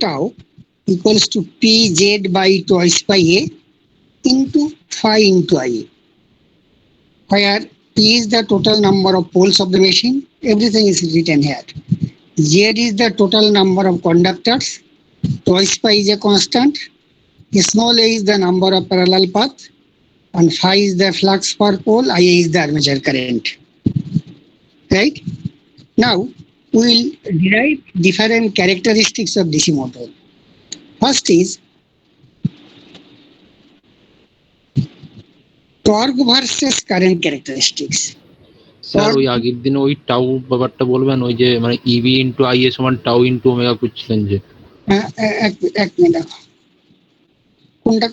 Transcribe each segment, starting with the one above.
tau equals to pz by twice by a into phi into ia, where p is the total number of poles of the machine. Everything is written here. Z is the total number of conductors, twice pi is a constant, small a is the number of parallel path, and phi is the flux per pole, Ia is the armature current. Right? Now we will derive different characteristics of DC motor. First is torque versus current characteristics. Sir ওই আগের দিন ওই tau ব্যাপারটা বলবেন, ওই যে মানে EV into I এ সমান টাউ ইন্টু ওমেগা করছিলেন যে। এক মিনিট,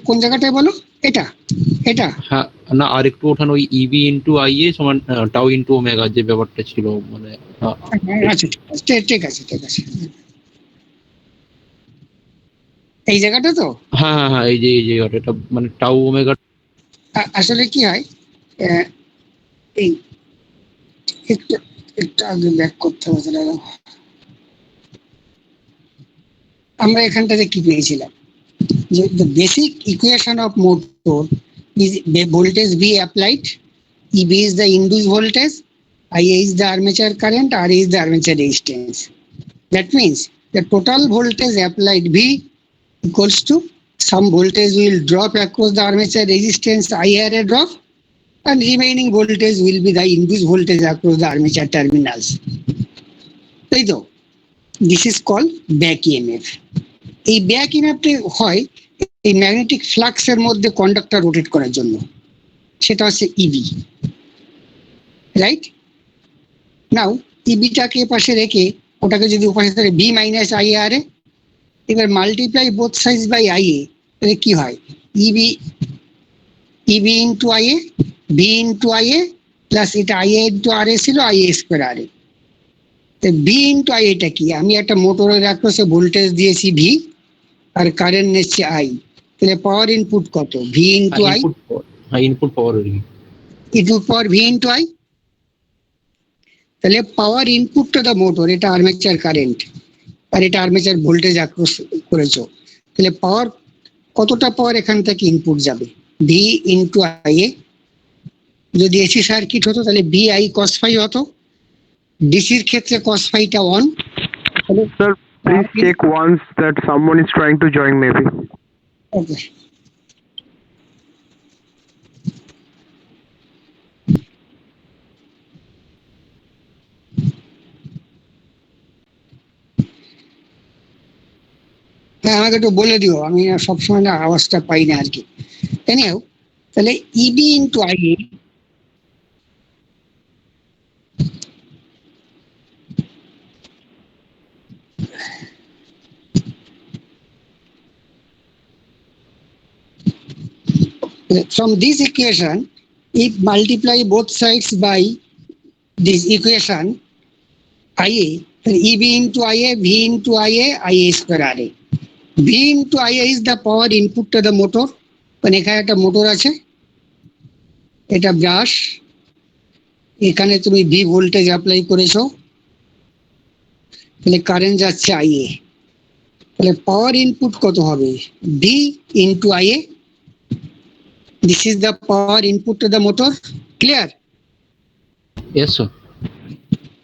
কোন জায়গাটায় বলো? এটা হ্যাঁ, না আর একটু ওঠান, ওই ইভি ইন্টু আই এ সমান টাউ ইন্টু ওমেগা যে ব্যাপারটা ছিল, মানে আচ্ছা ঠিক আছে এই জায়গাটা তো। হ্যাঁ এই যে এটা মানে টাউ ওমেগা। আসলে কি হয়, এই একটু আগে ব্যাক করতে হবে। আমরা এখানটাতে কি পেয়েছিলাম, যে the basic equation of motor is voltage V applied, EB is the induced voltage, IA is the armature current, RA is the armature resistance. That means the total voltage applied V equals to some voltage will drop across the armature resistance IRA drop, and remaining voltage will be the induced voltage across the armature terminals. তাই তো, this is called back EMF. এই back ইএমএফটি হয় এই magnetic ফ্লাক্সের মধ্যে conductor rotate করার জন্য, সেটা হচ্ছে ইবি। রাইট? নাও ইবিটাকে পাশে রেখে ওটাকে যদি উপাশে থাকে B minus I R A, এবার মাল্টিপ্লাই বোথ সাইজ বাই আই এ, তাহলে কি হয়, EB into I A, B into I A plus এটা I A into R A ছিল, I A square R A. B into I এটা কি, আমি একটা মোটরের অ্যাক্রসে ভোল্টেজ দিয়েছি ভি আর কারেন্ট নিচ্ছে আই, তাহলে পাওয়ার ইনপুট কত, V into I, input power V into I. তাহলে power input to the motor, এটা আর্মেচার কারেন্ট আর এটা আর্মেচার ভোল্টেজ অ্যাক্রস করেছো, তাহলে পাওয়ার কতটা পাওয়ার এখান থেকে ইনপুট যাবে, ভি ইন্টু আই এ। যদি এসি সার্কিট হতো তাহলে বি আই কস ফাই হতো, ডিসির ক্ষেত্রে cos phi টা 1. Sir, please check once that someone is trying to join maybe. Okay. হ্যাঁ, আমাকে একটু বলে দিও, আমি সবসময় না আওয়াজটা পাই না আর কি। এনিহাউ, তাহলে EB into I A from this equation, if multiply both sides by this equation IA, then EB into IA, V into IA, IA square RA. V into IA is the power input to the motor. এখানে একটা motor আছে, এটা brush, এখানে তুমি V voltage apply করেছো, তাহলে current যাচ্ছে IA, তাহলে পাওয়ার ইনপুট কত হবে, V into IA. This is the power input to the motor. Clear? Yes sir.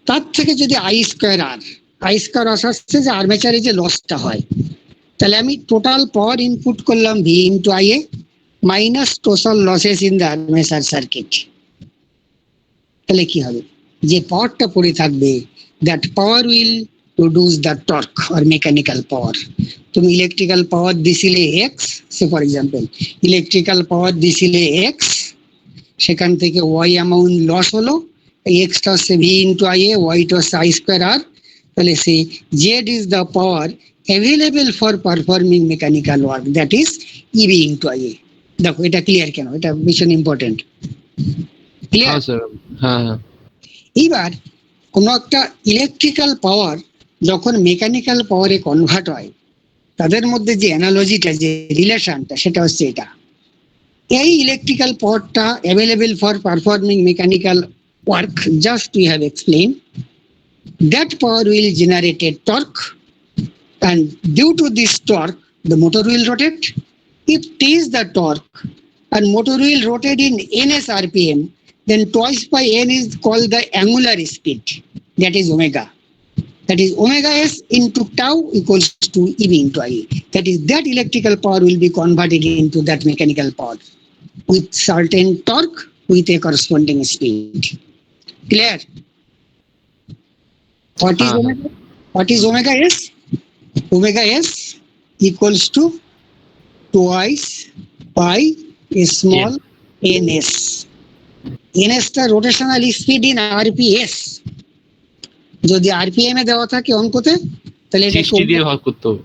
তার থেকে যদি আই স্কোয়ার আসছে যে আর্মেচারে যে লসটা হয়, তাহলে আমি টোটাল পাওয়ার ইনপুট করলাম V into I A minus total losses in the armature circuit. তাহলে কি হবে, যে পাওয়ারটা পড়ে থাকবে, that power will produce the torque or mechanical power. তুমি ইলেকট্রিক্যাল পাওয়ার দিছিলে x, say for example electrical power দিছিলে এক্স, সেখান থেকে ওয়াই অ্যামাউন্ট লস হলো, এক্সটা হচ্ছে ভি ইন্টু আই এ, ওয়াইটা হচ্ছে আই স্কোয়ার আর, তাহলে সে Z is the power available for performing mechanical work, that is EB into I A. দেখো এটা clear কেন, এটা ভীষণ ইম্পর্টেন্ট। ক্লিয়ার? হ্যাঁ। এইবার কোনো একটা ইলেকট্রিক্যাল পাওয়ার যখন মেকানিক্যাল পাওয়ারে কনভার্ট হয়, তাদের মধ্যে যে অ্যানালজিটা, যে রিলেশনটা, সেটা হচ্ছে এটা। এই ইলেকট্রিক্যাল পাওয়ারটা available for performing mechanical work, just we have explain, that power will generated torque, and due to this torque, the motor will rotate. If T is the torque and motor will rotate in ns rpm, then twice by n is called the angular speed, that is omega. That is omega s into tau equals to EB into IA. That is, that electrical power will be converted into that mechanical power with certain torque with a corresponding speed. Clear? What is omega? What is omega s? Omega s equals to twice pi a small ns. ns টা rotational speed in rps. যদি RPM এ দেওয়া থাকে অঙ্কতে তাহলে এটা 60 দিয়ে ভাগ করতে হবে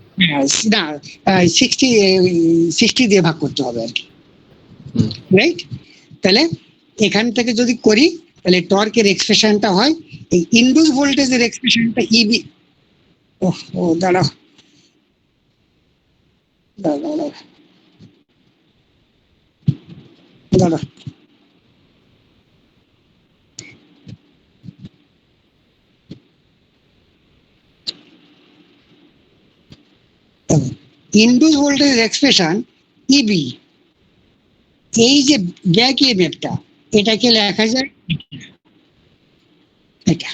না 60 দিয়ে ভাগ করতে হবে আর কি, রাইট? তাহলে এখান থেকে যদি করি তাহলে টর্কের এক্সপ্রেশনটা হয় এই ইনডিউস ভোল্টেজের এক্সপ্রেশনটা ইবি। ও দাঁড়াও দাঁড়াও দাঁড়াও, ইনডিউস ভোল্টেজের এক্সপ্রেশন ইবি, এই যে ব্যাক ইএমএফটা এটাকে লেখা যায় এটা।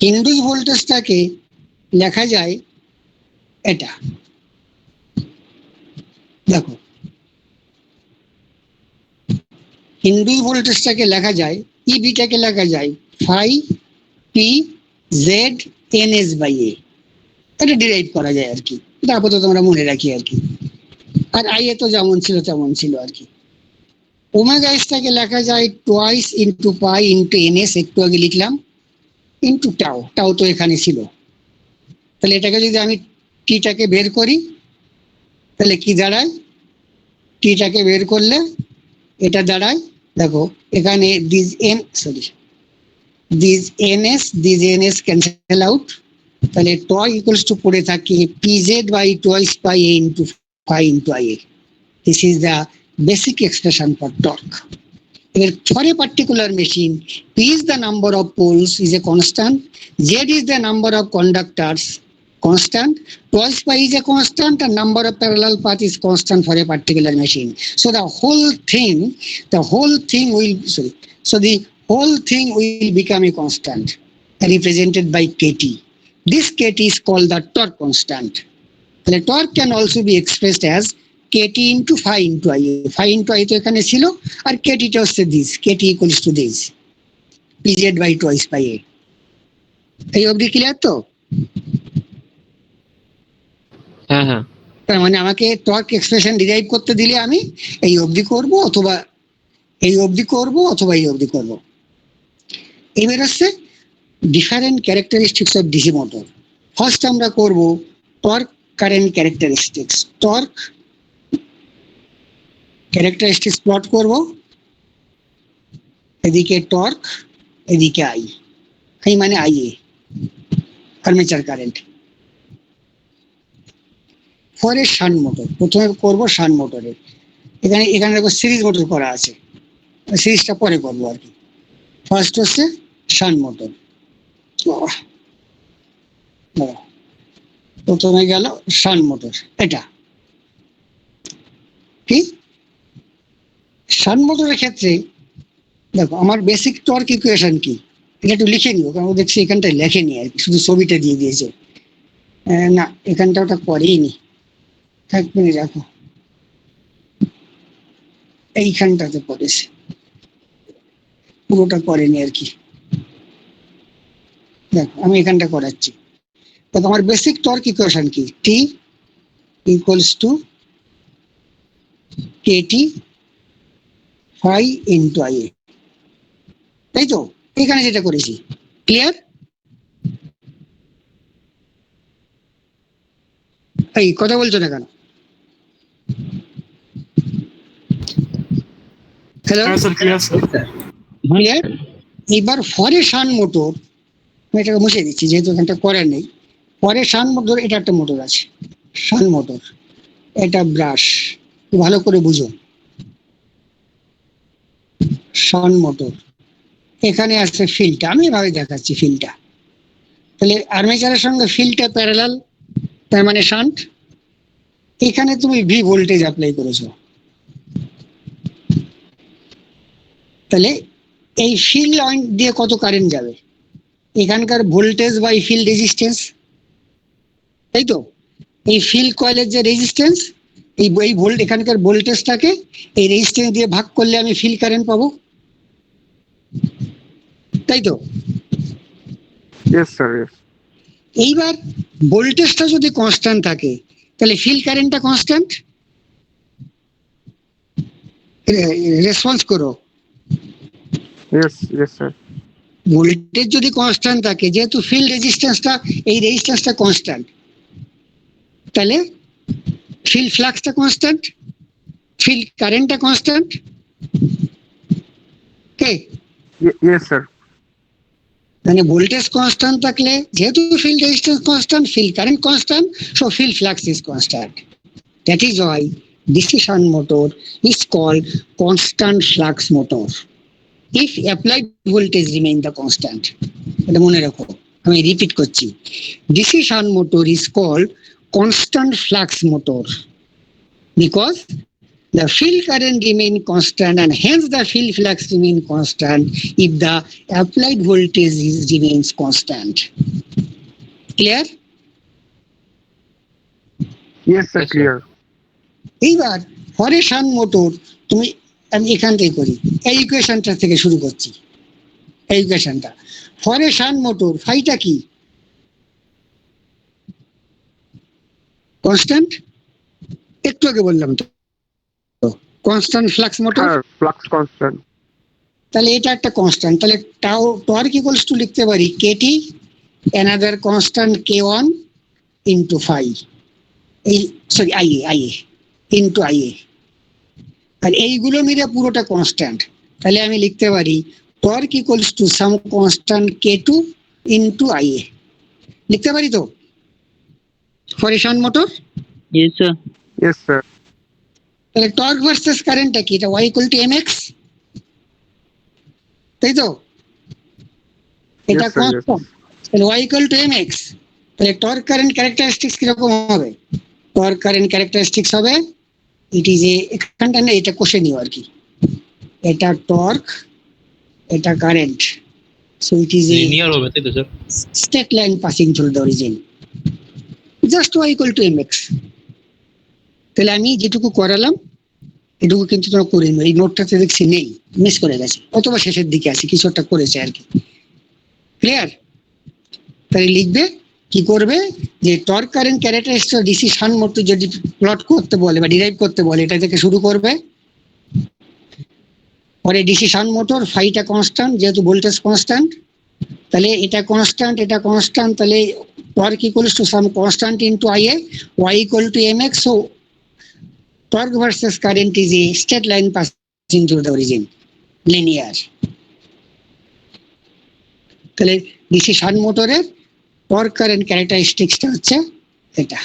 ইনডিউস ভোল্টেজটাকে লেখা যায় এটা, দেখো ইনডিউস ভোল্টেজটাকে লেখা যায় ইবিটাকে লেখা যায় phi P Z N S by A, এটা ডিরাইভ করা যায় আর কি, এটা আপাতত আমরা মনে রাখি আর কি। আর আইএ তো যেমন ছিল তেমন ছিল আর কি। ওমেগা এসটাকে লেখা যায় twice into pi into N S, একটু আগে লিখলাম, ইন্টু টাও, টাও তো এখানে ছিল। তাহলে এটাকে যদি আমি টিটাকে বের করি তাহলে কি দাঁড়ায়, টিটাকে বের করলে এটা দাঁড়ায়, দেখো এখানে this N sorry this NS cancel out, তাহলে টয় ইকুয়ালস টু পড়ে থাকে PZ by twice pi A into phi into I A. This is the basic expression for torque. For a particular machine, P is the number of poles is a constant, Z is the number of conductors constant, twice pi is a constant, and number of parallel path is constant for a particular machine. So the whole thing will become a constant represented by KT. This KT is called the torque constant. The torque can also be expressed as KT into phi into IA. Phi into I তো এখানে ছিল, আর KT টা হচ্ছে this, KT equals to this, PZ by twice pi A. এই অবধি clear তো? হ্যাঁ হ্যাঁ। তার মানে আমাকে টর্ক এক্সপ্রেশন ডিরাইভ করতে দিলে আমি এই অবধি করব অথবা এই অবধি করব অথবা এই অবধি করব। এবার হচ্ছে different characteristics of DC motor. First আমরা করব torque current characteristics. Torque characteristics plot করব, এদিকে টর্ক এদিকে আই, আই মানে আইএ আর্মেচার কারেন্ট। পরে শান্ট মোটর, প্রথমে করব শান্ট মোটরে, এখানে দেখো সিরিজ মোটর করা আছে, সিরিজটা পরে করবো আর কি। ফার্স্ট হচ্ছে শান্ট মোটর, প্রথমে গেল শান্ট মোটর। এটা কি শান্ট মোটরের ক্ষেত্রে দেখো আমার বেসিক টর্ক ইকুয়েশন কি, এটা একটু লিখে নিও, কারণ দেখছি এখানটায় লেখেনি আর কি, শুধু ছবিটা দিয়ে দিয়েছে। না এখানটা ওটা করেই নি, এক মিনিট রাখো, এইখানটাতে পড়েছে, পুরোটা করেনি আর কি। দেখো আমি এখানটা করাচ্ছি। দেখো আমার বেসিক টর্ক ইকুয়েশন কি, T equals to KT phi into I A, তাই তো? এখানে যেটা করেছি ক্লিয়ার? এই কথা বলছো না কেন? Hello clear? এইবার ফর এ শান্ট মোটর আমি এটাকে মুছে দিচ্ছি যেহেতু এখানটা করার নেই। পরে শান্ট মোটর, এটা একটা মোটর আছে, শান্ট মোটর, এটা ব্রাশ, ভালো করে বুঝো। শান্ট মোটর, এখানে আছে ফিল্ডটা, আমি এভাবে দেখাচ্ছি ফিল্ডটা। তাহলে আর্মেচারের সঙ্গে ফিল্ডটা প্যারালাল, তার মানে শান্ট। এখানে তুমি ভি ভোল্টেজ অ্যাপ্লাই করেছো, তাহলে এই ফিল্ড লাইন দিয়ে কত কারেন্ট যাবে? এখানকার ভোল্টেজ বাই ফিল্ড রেজিস্ট্যান্স, তাই তো? এই ফিল্ড কয়েলের যে রেজিস্ট্যান্স, এই ভোল্ট, এখানকার ভোল্টেজটাকে এই রেজিস্ট্যান্স দিয়ে ভাগ করলে আমি ফিল্ড কারেন্ট পাবো, তাই তো? Yes, sir. Yes. এইবার ভোল্টেজটা যদি কনস্ট্যান্ট থাকে তাহলে ফিল্ড কারেন্টটা কনস্ট্যান্ট। রেসপন্স করো। Yes. Yes, sir. ভোল্টেজ যদি কনস্ট্যান্ট থাকে, যেহেতু ফিল্ড রেজিস্ট্যান্সটা, এই রেজিস্ট্যান্সটা কনস্ট্যান্ট, তাহলে ফিল্ড ফ্লাক্সটা কনস্ট্যান্ট, ফিল্ড কারেন্টটা কনস্ট্যান্ট। Okay, Yes, sir. মানে ভোল্টেজ কনস্ট্যান্ট থাকলে, যেহেতু field resistance constant, field current constant, so field flux is constant. That is why DC shunt motor is called constant flux motor if applied voltage remain the constant. এটা মনে রাখো, আমি repeat করছি, DC shunt motor is called constant flux motor because the field current remain constant and hence the field flux remain constant if the applied voltage remains constant. Clear? Yes, sir. Yes, sir. Clear. এইবার ফরে shunt motor, তুমি, আমি এখান থেকে করি, এই ইকুয়েশনটা থেকে শুরু করছি। এই ইকুয়েশনটা ফরে শান্ট মোটর, ফাইটা কি? কনস্ট্যান্ট, একটু আগে বললাম তো, constant flux motor. Sir, flux constant. তাহলে এটা একটা কনস্ট্যান্ট, তাহলে টাও টর্ক ইকুয়ালস টু লিখতে পারি KT another constant K1 into phi, এই সরি আইএ ইন্টু আইএ, আর এইগুলো মিলে পুরোটা কনস্ট্যান্ট। তাহলে আমি লিখতে পারি torque equals to some constant K2 into IA, লিখতে পারি তো for a shunt motor? Yes, sir. Yes, sir. তাহলে টর্ক ভার্সেস কারেন্টটা কি? এটা y ইকুয়াল টু mx, তাই তো? এটা Yes, sir, yes. কনস্ট্যান্ট, তাহলে y ইকুয়াল টু mx, তাহলে টর্ক কারেন্ট ক্যারেক্টারিস্টিক্স কিরকম হবে? টর্ক কারেন্ট ক্যারেক্টারিস্টিক্স হবে, ইট ইজ এ, এখানটা না, এটা কষে নিও আর কি, এটা টর্ক, এটা current, so it is a linear হবে, তাই তো sir? straight line passing through the origin, just y equal to mx. তাহলে আমি যেটুকু করালাম এটুকু কিন্তু তোমরা করে নিও, এই নোটটাতে দেখছি নেই, মিস করে গেছে, অথবা শেষের দিকে আছে, কিছু একটা করেছে আর কি। ক্লিয়ার? তাহলে লিখবে, কি করবে, যে torque current characteristic DC shunt motor যদি প্লট করতে বলে বা ডিরাইভ করতে বলে, এটা থেকে শুরু করবে। পরে ডিসি শান্ট মোটর ফাইটা কনস্ট্যান্ট, যেহেতু ভোল্টেজ কনস্ট্যান্ট, তাহলে এটা কনস্ট্যান্ট, এটা কনস্ট্যান্ট, তাহলে torque equals to some constant into IA, y equal to mx, so torque versus current is a straight line passing through the origin, linear. তাহলে DC shunt মোটরের torque current ক্যারেক্টারিস্টিক্সটা হচ্ছে এটা,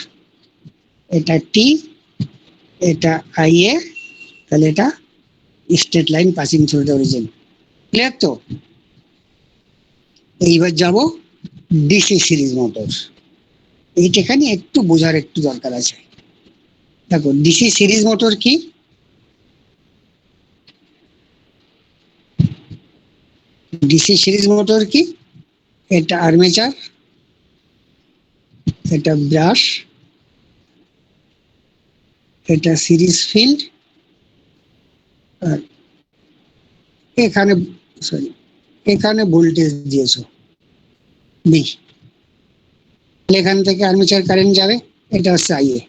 এটা টি, এটা আইএ, তাহলে এটা straight line passing through the origin. Clear তো? এইবার যাব ডিসি সিরিজ মোটর, এইটাখানে একটু বোঝার একটু দরকার আছে। দেখো ডিসি সিরিজ মোটর কি? ডিসি সিরিজ মোটর কি? এটা আর্মেচার, এটা ব্রাশ, এটা সিরিজ ফিল্ড, আর এখানে সরি এখানে ভোল্টেজ দিয়েছো বি, এখান থেকে আর্মেচার কারেন্ট যাবে, এটা হচ্ছে আইএ।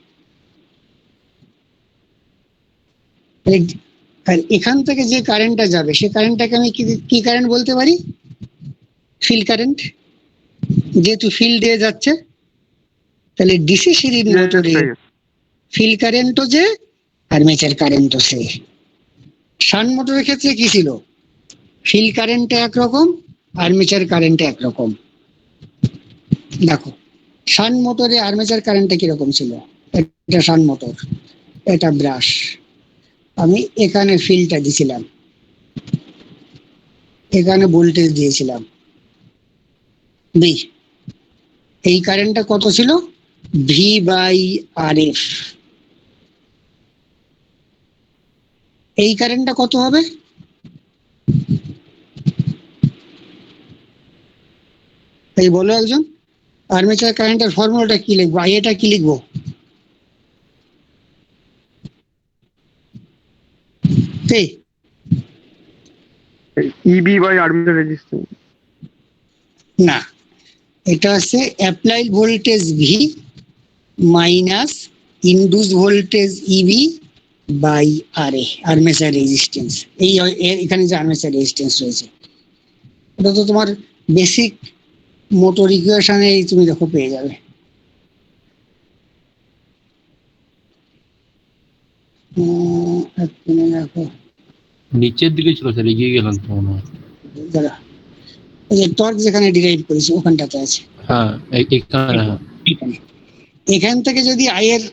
আর এখান থেকে যে কারেন্টটা যাবে সে কারেন্টটাকে আমি কি কারেন্ট বলতে পারি? ফিল্ড কারেন্ট, যেহেতু ফিল্ড দিয়ে যাচ্ছে। তাহলে ডিসি সিরিজ Yes, মোটরে sir, yes. ফিল্ড কারেন্টও যে, আর্মেচার কারেন্টও সে। শান্ট মোটরের ক্ষেত্রে কি ছিল? ফিল্ড কারেন্টটা একরকম, আর্মেচার কারেন্টটা একরকম। দেখো শান্ট মোটরে আর্মেচার কারেন্টটা কিরকম ছিল, এটা শান্ট মোটর, এটা ব্রাশ, আমি এখানে ফিল্ডটা দিছিলাম, এখানে ভোল্টেজ দিয়েছিলাম বি, এই কারেন্টটা কত ছিল, ভি বাই আর এফ, এই কারেন্টটা কত হবে, এই বলো একজন, আর্মেচার কারেন্টের ফর্মুলাটা কি লিখবো, আই এটা কি লিখবো, এই EB by armature resistance. না, এটা হচ্ছে applied voltage V minus induce voltage EB by R A, armature resistance, এই এখানে যে আর্মেচার রেজিস্ট্যান্স রয়েছে ওটা তো তোমার বেসিক মোটর ইকুয়েশনে তুমি দেখো পেয়ে যাবে। এক মিনিট দেখো, নিচের দিকে ছিল স্যার, এগিয়ে গেলাম তো মনে হয়। দাঁড়া, এই যে টর্ক যেখানে ডিরাইভ করেছি ওখানটাতে আছে, হ্যাঁ এখানে, হ্যাঁ এখানে, এখান থেকে যদি আই এর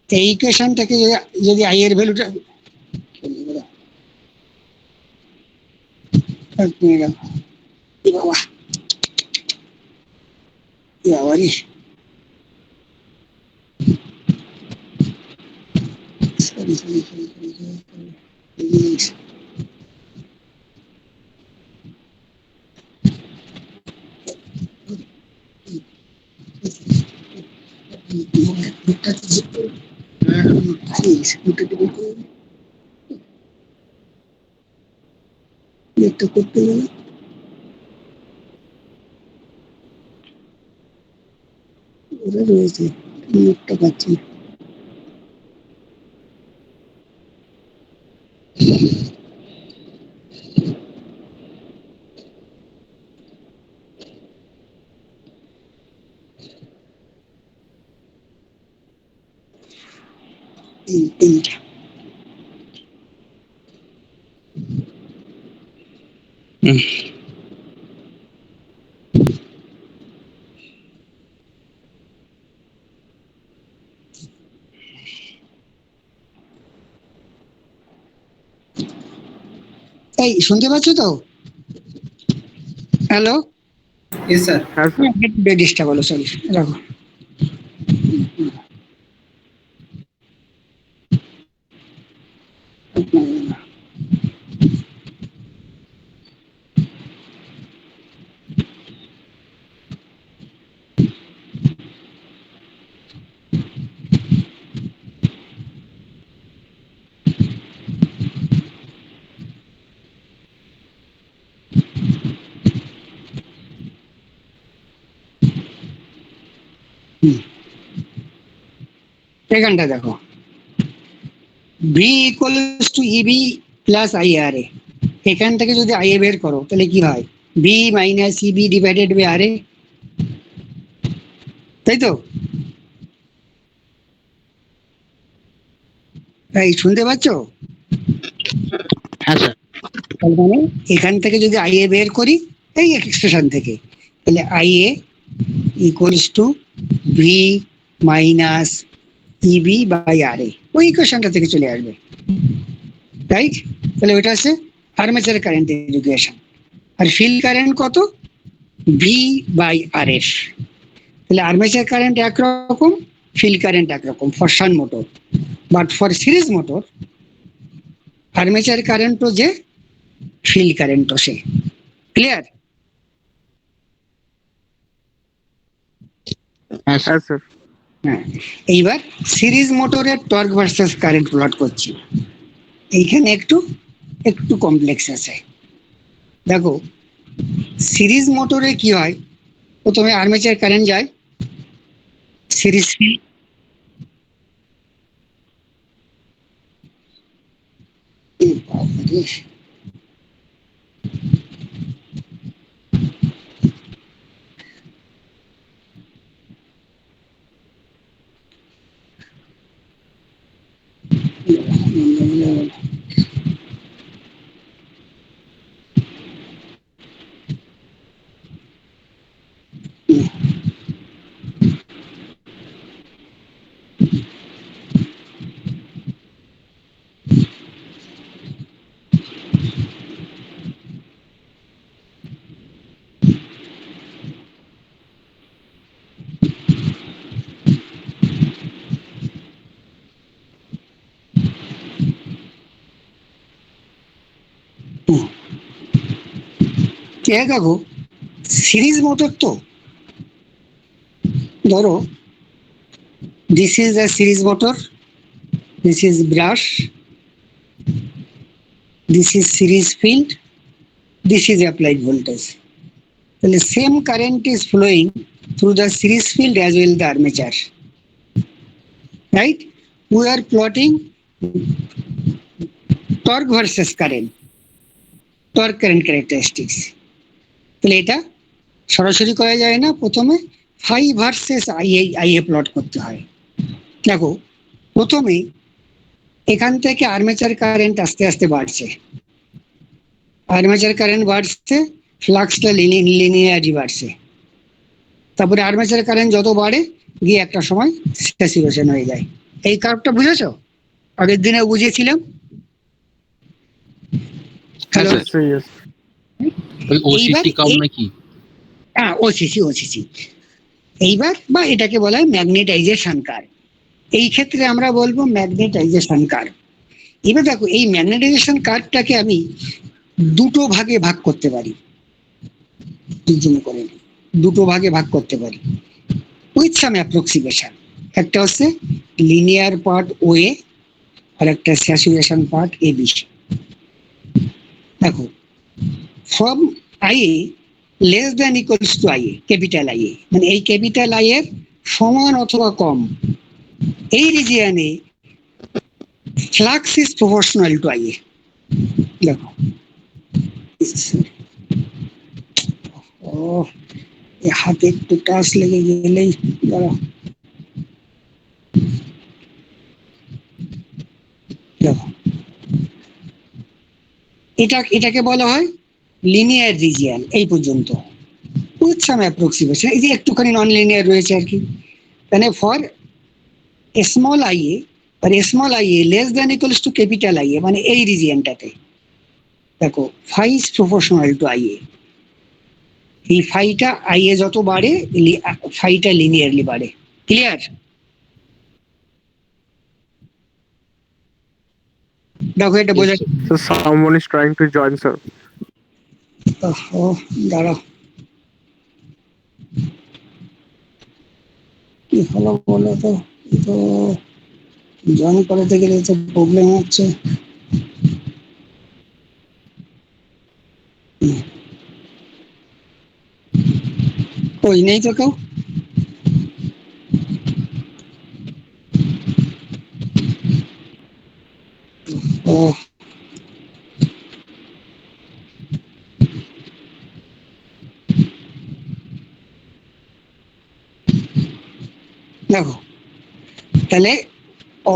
এই ইকুয়েশন থেকে যদি আই এর ভ্যালুটা, এক মিনিট দেখো, এ বাবা, এ বাবা রে, সরি সরি সরি সরি, একটা করতে গেলে ওরা রয়েছে, নোটটা পাচ্ছি না। তিনটা এই শুনতে পাচ্ছ তো, hello, Yes, sir. Has disturb হলো, সরি, রাখো। এখানটা দেখো, V equals to EB plus I R A, এখান থেকে যদি আই এ বের করো তাহলে কি হয়, V minus ইবি divided by R এ, তাই তো, এই শুনতে পাচ্ছ, হ্যাঁ স্যার। তার মানে এখান থেকে যদি আই এ বের করি এই এক্সপ্রেশন থেকে, তাহলে I A equals to V minus EB by R A, ওই ইকুয়েশনটা থেকে চলে আসবে, রাইট, তাহলে ওইটা হচ্ছে আর্মেচার কারেন্টের ইকুয়েশন, আর ফিল্ড কারেন্ট কত, ভি বাই আর এফ, তাহলে আর্মেচার কারেন্ট একরকম, ফিল্ড কারেন্ট একরকম for shunt motor, but for series motor armature কারেন্টও যে ফিল্ড কারেন্টও সে, ক্লিয়ার, হ্যাঁ স্যার। sir. হ্যাঁ, এইবার সিরিজ মোটরের টর্ক ভার্সেস কারেন্ট প্লট করছি, এইখানে একটু একটু কমপ্লেক্স আছে, দেখো সিরিজ মোটরে কি হয়, প্রথমে আর্মেচার কারেন্ট যায়, সিরিজ ফিল্ড, ঠিক আছে, দেখো সিরিজ মোটর তো, ধরো this is a series motor, this is brush, this is series field, this is applied voltage. তাহলে same current is flowing through the series field as well the armature, right? We are plotting torque versus current, torque current characteristics. তাহলে এটা সরাসরি করা যায় না, প্রথমে phi versus IA plot করতে হয়। দেখো প্রথমে এখান থেকে আর্মেচার কারেন্ট আস্তে আস্তে বাড়ছে, আর্মেচার কারেন্ট বাড়ছে, ফ্লাক্সটা লিনিয়ারলি বাড়ছে, তারপরে আর্মেচার কারেন্ট যত বাড়ে গিয়ে একটা সময় স্যাচুরেশন হয়ে যায়। এই কার্ভটা বুঝেছো? আগের দিনে বুঝিয়েছিলাম। হ্যাঁ হ্যালো, স্যার, Yes. ওই ওসিসি কার্ভ নাকি? হ্যাঁ ওসিসি। এইবার বা এটাকে বলা হয় ম্যাগনেটাইজেশন কার্ভ। এই ক্ষেত্রে আমরা বলবো ম্যাগনেটাইজেশন কার্ভ। এবার দেখো এই ম্যাগনেটাইজেশন কার্ভটাকে আমি দুটো ভাগে ভাগ করতে পারি, দুটো ভাগে ভাগ করতে পারি উইথ সাম অ্যাপ্রক্সিমেশন। একটা হচ্ছে লিনিয়ার পার্ট ও এ, আর একটা স্যাচুরেশন পার্ট এ বি। দেখো from I A less than equals to I A, capital I A, মানে এই ক্যাপিটাল আই এর সমান অথবা কম, এই রিজিয়নে flux is proportional to I A. দেখো ও হাতে একটু টাচ লেগে গেলেই দাঁড়াও, দেখো এটাকে বলা হয় লিনিয়ার রিজিয়ন এই পর্যন্ত উইথ সাম অ্যাপ্রক্সিমেশন, এই যে একটুখানি নন লিনিয়ার রয়েছে আর কি। মানে ফর স্মল আই এ আর small I A less than equals to capital I A, মানে এই রিজিয়নটাতে দেখো phi is proportional to I A. এই ফাইটা আই এ যত বাড়ে ফাইটা লিনিয়ারলি বাড়ে। ক্লিয়ার? দেখো এটা বোঝা, So someone is trying to join, sir. ও দাঁড়াও কি হলো বলো তো, তো জয়েন করাতে গেলে তো প্রবলেম হচ্ছে। ওই নেই তো কেউ, ও দেখো তাহলে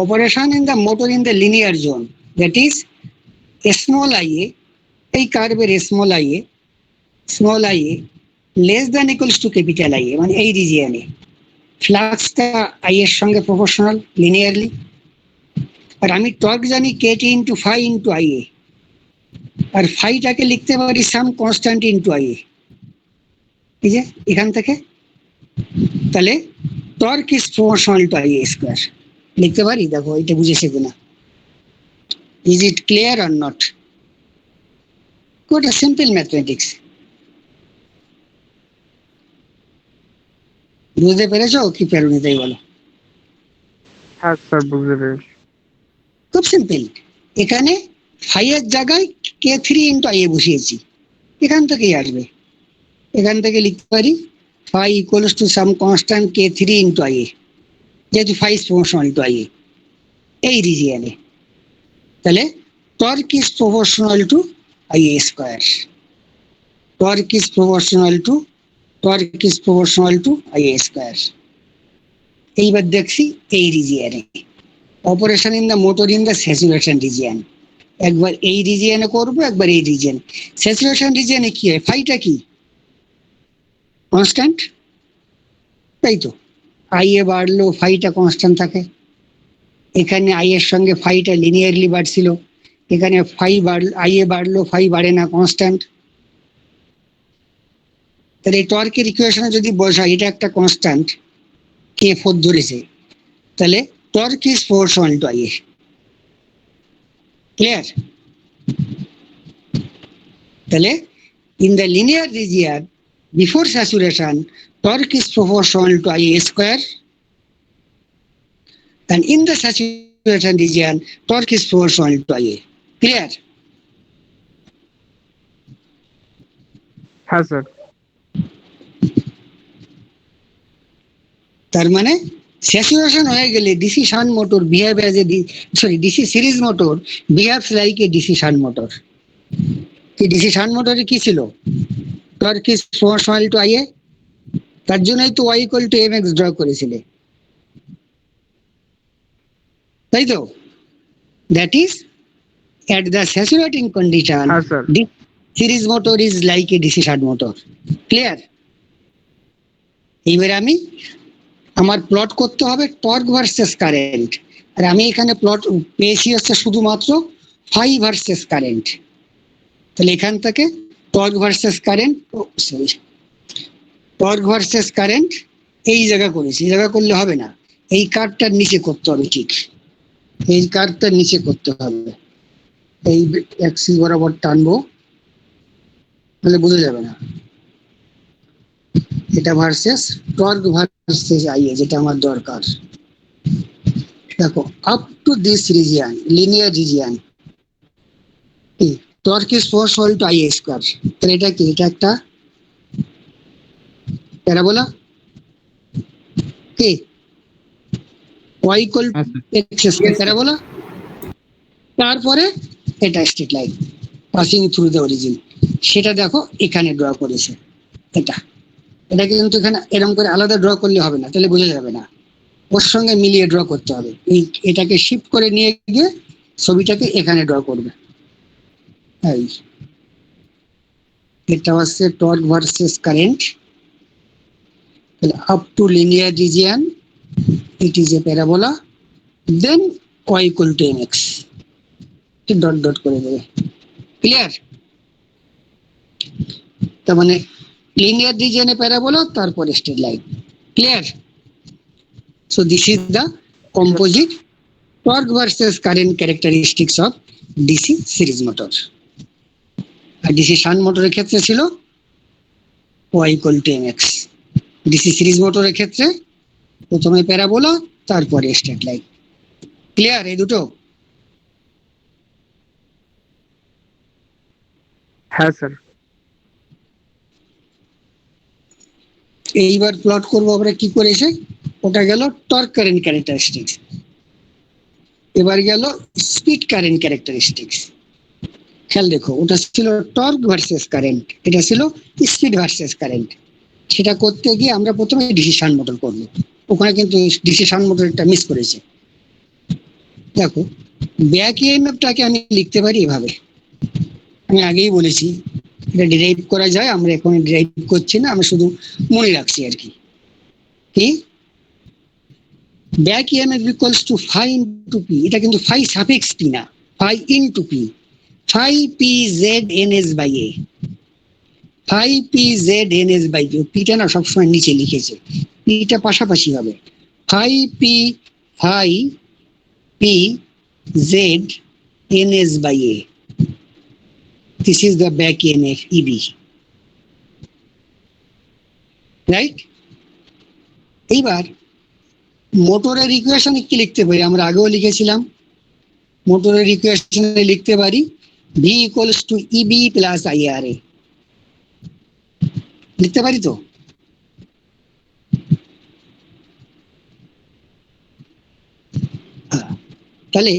operation in the motor in the linear zone, that is small I A, এই কার্ভের small I A less than equals to capital I A, মানে এই রিজিয়নে ফ্লাক্সটা আই এর সঙ্গে প্রপোর্শনাল লিনিয়ারলি। আর আমি টর্ক জানি KT into phi into I A, আর ফাইটাকে লিখতে পারি some constant into I A, এই যে এখান থেকে। তাহলে torque is proportional to I A square লিখতে পারি। দেখো এটা বুঝেছে কিনা, is it clear or not? ওটা সিম্পল ম্যাথমেটিক্স, বুঝতে পেরেছো কি পেরোনি তাই বলো? হ্যাঁ স্যার, বুঝতে পেরেছি। খুব সিম্পল। এখানে ফাই এর জায়গায় K three into I A বসিয়েছি, এখান থেকেই আসবে। এখান থেকে লিখতে পারি phi equals to some constant K three into I A, যেহেতু phi is proportional to I A এই রিজিয়নে। তাহলে torque is proportional to I A square, torque is proportional to I A square. এইবার দেখছি এই রিজিয়নে operation in the motor in the saturation region, একবার এই রিজিয়নে করবো, একবার এই রিজিয়ন। স্যাচুরেশন রিজিয়নে কি হয়, ফাইটা কি কনস্ট্যান্ট, তাই তো? আই এ বাড়লো ফাইটা কনস্ট্যান্ট থাকে, এখানে আই এর সঙ্গে ফাইটা লিনিয়ারলি বাড়ছিল, এখানে ফাই বাড়লো আই এ বাড়লো ফাই বাড়ে না, কনস্ট্যান্ট। তাহলে এই টর্কের ইকুয়েশনে যদি বসাই, এটা একটা কনস্ট্যান্ট কে ফোর ধরেছে, তাহলে torque is proportional to I A. Clear? তাহলে In the linear region, before saturation, torque is proportional to Ia square. And in the saturation region, torque is proportional to Ia. Clear? Yes, sir. তার মানে saturation হয়ে গেলে DC shunt motor behave as a DC series motor behaves like a DC shunt motor. কি DC shunt মোটরে কি ছিল? Torque is proportional to IA, তার জন্যই তো y equal to M X draw করেছিলে, তাই তো? That is at the saturating condition, Yes, sir. this series motor is like a DC shunt motor. Clear? এবার আমি আমার প্লট করতে হবে টর্ক ভার্সেস কারেন্ট, আর আমি এখানে প্লট পেয়েছি হচ্ছে শুধুমাত্র ফাই ভার্সেস কারেন্ট। তাহলে এখান থেকে torque versus current, torque versus current এই জায়গা করেছি, এই জায়গা করলে হবে না, এই কার্ভটার নিচে করতে হবে, ঠিক এই কার্ভটার নিচে করতে হবে। এই এক্সিস বরাবর টানবো, তাহলে বোঝা যাবে না। এটা ভার্সেস টর্ক ভার্সেস আইএ, যেটা আমার দরকার। দেখো, up to this region, linear region, torque is proportional to IA square. তাহলে এটা কি? এটা একটা প্যারাবোলা। কি y equal two x square parabola. তারপরে এটা straight line passing through the origin, সেটা দেখো এখানে ড্র করেছে। এটা এটাকে কিন্তু এখানে এরকম করে আলাদা ড্র করলে হবে না, তাহলে বোঝা যাবে না, ওর সঙ্গে মিলিয়ে ড্র করতে হবে। এটাকে শিফট করে নিয়ে গিয়ে ছবিটাকে এখানে ড্র করবে। এই এটা হচ্ছে টর্ক ভার্সেস কারেন্ট। তাহলে up to linear region it is a parabola, then y equal to mx, dot dot করে দেবে। ক্লিয়ার? তার মানে লিনিয়ার রিজিয়নে প্যারাবোলা, তারপরে straight line. Clear? So this is the composite torque versus current characteristics of DC series motor. আর DC shunt মোটরের ক্ষেত্রে ছিল y equal to mx। DC series মোটরের ক্ষেত্রে প্রথমে প্যারাবোলা, তারপরে স্ট্রেট লাইন। ক্লিয়ার এই দুটো? হ্যাঁ স্যার। এইবার প্লট করবো আমরা কি করেছে, ওটা গেল টর্ক কারেন্ট ক্যারেক্টারিস্টিক্স। এবার গেল স্পিড কারেন্ট ক্যারেক্টারিস্টিক্স। খেয়াল দেখো, ওটা ছিল টর্ক ভার্সেস কারেন্ট, এটা ছিল স্পিড ভার্সেস কারেন্ট। সেটা করতে গিয়ে আমরা প্রথমে ডিসি শান্ট মোটর করবো, ওখানে কিন্তু ডিসি শান্ট মোটরটা মিস করেছে। দেখো, ব্যাক ইএমএফটাকে আমি লিখতে পারি এভাবে, আমি আগেই বলেছি এটা ডিরাইভ করা যায়, আমরা এখন ডিরাইভ করছি না, আমরা শুধু মনে রাখছি আর কি। কি back EMF equals to phi into P, এটা কিন্তু ফাই সাফিক্স পি না, phi into P, phi P Z N S by A, phi P Z N S by A. পিটা না সবসময় নিচে লিখেছে, পিটা পাশাপাশি হবে। ফাই P Z N S by এ, this is the back EMF EB, right? এইবার মোটরের ইকুয়েশনে কি লিখতে পারি? আমরা আগেও লিখেছিলাম, মোটরের ইকুয়েশনে লিখতে পারি V equals to EB plus IRA, লিখতে পারি তো? তাহলে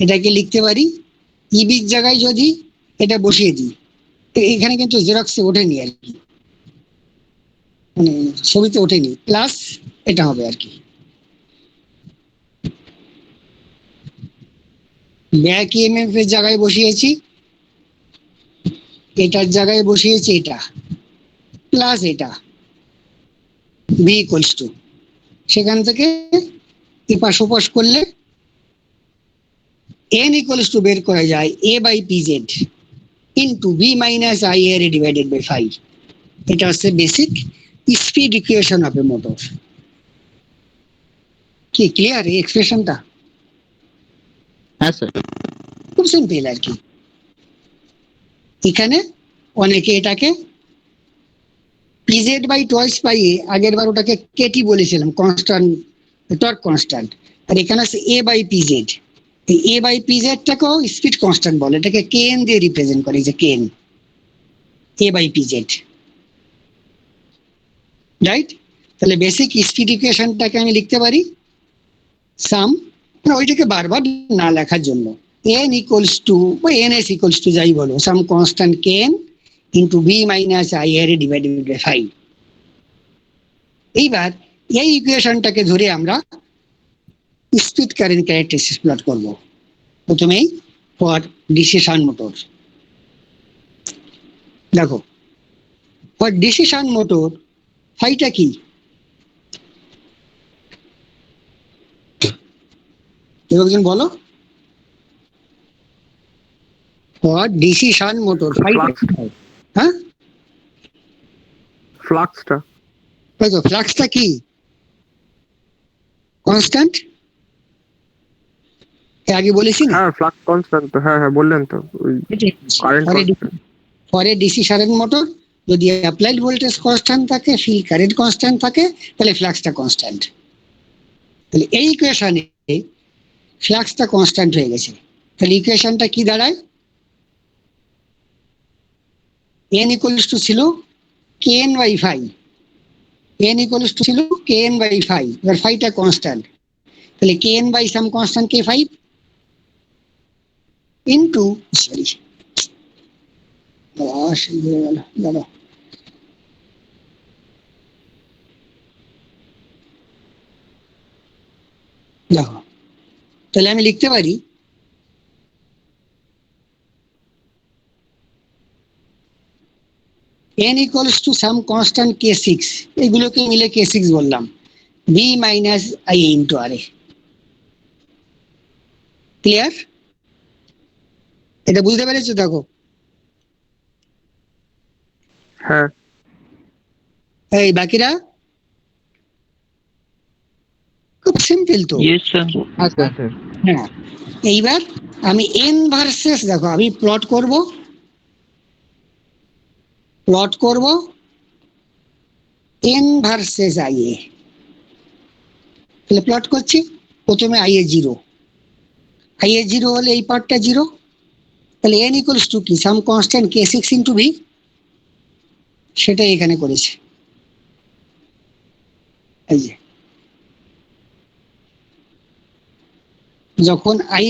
এটাকে লিখতে পারি ইবির জায়গায় যদি এটা বসিয়ে দিই, তো এখানে কিন্তু জেরক্সে ওঠেনি আর কি, মানে ছবিতে ওঠেনি, প্লাস এটা হবে আর কি। ব্যাক ইএমএফ এর জায়গায় বসিয়েছি, এটার জায়গায় বসিয়েছি এটা, প্লাস এটা, ভি ইকুয়ালস টু, সেখান থেকে এপাশ ওপাশ করলে এন ইকুয়ালস টু বের করা যায় A by P Z into V minus I এর ডিভাইডেড বাই 5। এটা হচ্ছে basic speed equation of a motor. কি ক্লিয়ার এই এক্সপ্রেশনটা? হ্যাঁ স্যার। খুব সিম্পল আর কি। এখানে অনেকে এটাকে পিজেড বাই টয়েস বাই এ, আগের বার ওটাকে কেটি বলেছিলাম, কনস্ট্যান্ট, টর্ক কনস্ট্যান্ট, আর এখানে আছে এ বাই পিজেড। এই এ বাই পিজেডটাকেও স্পিড কনস্ট্যান্ট বলে, এটাকে কেএন দিয়ে রিপ্রেজেন্ট করে, যে KN, A by PZ, right? তাহলে বেসিক স্পিড ইকুয়েশনটাকে আমি লিখতে পারি সাম, ওইটাকে বারবার না লেখার জন্য, n ইকুয়ালস টু বা ns ইকুয়ালস টু যাই বলো, some constant kn into B minus I R divided by 5। এইবার এই ইকুয়েশনটাকে ধরে আমরা স্পিড কারেন্ট ক্যারেক্টারিস্টিক্স প্লট করব। প্রথমেই ফর ডিসিশন মোটর, দেখো ফর ডিসিশন মোটর ফাইটা কি, কেউ একজন বলো, ফর ডিসিশন মোটর ফাইটা কি? হ্যাঁ, ফ্লাক্সটা। তাই তো, ফ্লাক্সটা কি কনস্ট্যান্ট, আগে বলেছি না? হ্যাঁ, ফ্লাক্স কনস্ট্যান্ট তো, হ্যাঁ বললেন তো, current constant. For a DC current motor যদি অ্যাপ্লাইড ভোল্টেজ কনস্ট্যান্ট থাকে, ফিল্ড কারেন্ট কনস্ট্যান্ট থাকে, তাহলে ফ্লাক্সটা কনস্ট্যান্ট। তাহলে এই ইকুয়েশনে ফ্লাক্সটা কনস্ট্যান্ট হয়ে গেছে, তাহলে ইকুয়েশনটা কি দাঁড়ায়, n ইকুয়ালস টু ছিল kn by 5, n equals to ছিল kn বাই 5, এবার 5টা কনস্ট্যান্ট, তাহলে kn by some constant k5 into, sorry দাদা, দেখো তাহলে আমি লিখতে পারি n equals to some constant k6, এগুলোকে মিলে k6 বললাম, b minus i into R A. Clear? এটা বুঝতে পেরেছো? দেখো হ্যাঁ, এই বাকিরা খুব সিম্পল তো। Yes sir. হ্যাঁ, এইবার আমি n ভার্সেস, দেখো আমি প্লট করব n ভার্সেস i এ, তাহলে প্লট করছি, প্রথমে i এ 0, i এ 0 হলে এই পার্টটা 0, তাহলে n ইকুয়ালস টু কি, সাম কনস্ট্যান্ট k6 ইন্টু v, সেটাই এখানে করেছে। এই যে যখন i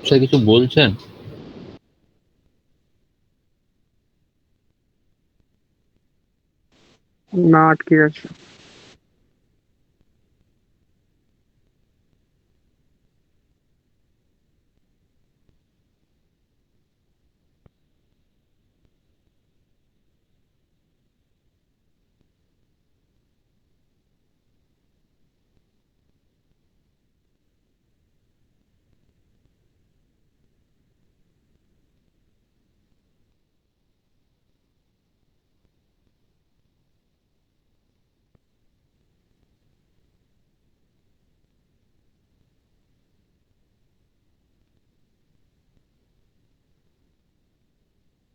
স্যার কিছু বলছেন? না আটকে গেছে।